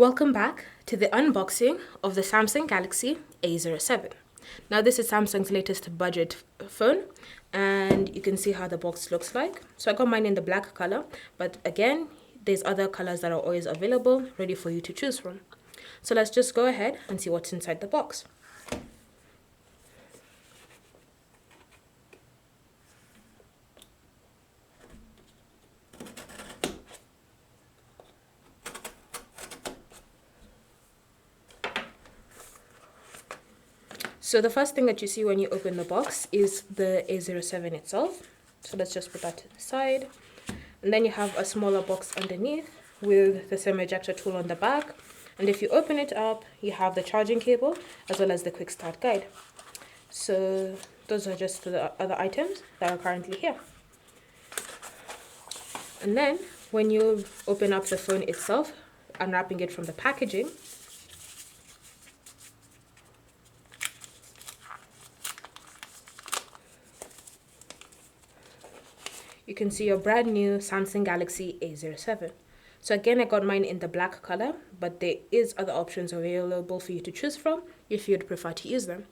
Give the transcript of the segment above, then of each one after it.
Welcome back to the unboxing of the Samsung Galaxy A07. Now this is Samsung's latest budget phone and you can see how the box looks like. So I got mine in the black color, but again, there's other colors that are always available, ready for you to choose from. So let's just go ahead and see what's inside the box. So the first thing that you see when you open the box is the A07 itself. So let's just put that to the side. And then you have a smaller box underneath with the SIM ejector tool on the back. And if you open it up, you have the charging cable as well as the quick start guide. So those are just the other items that are currently here. And then when you open up the phone itself, unwrapping it from the packaging, you can see your brand new Samsung Galaxy A07. So again, I got mine in the black color, but there is other options available for you to choose from if you'd prefer to use them.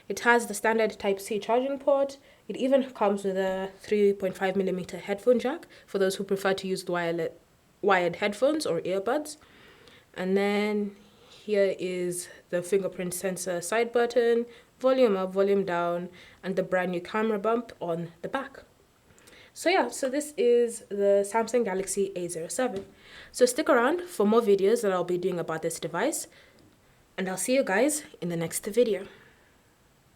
It has the standard Type-C charging port. It even comes with a 3.5mm headphone jack for those who prefer to use wired headphones or earbuds. And then here is the fingerprint sensor side button, volume up, volume down, and the brand new camera bump on the back. So yeah, so this is the Samsung Galaxy A07. So stick around for more videos that I'll be doing about this device, and I'll see you guys in the next video.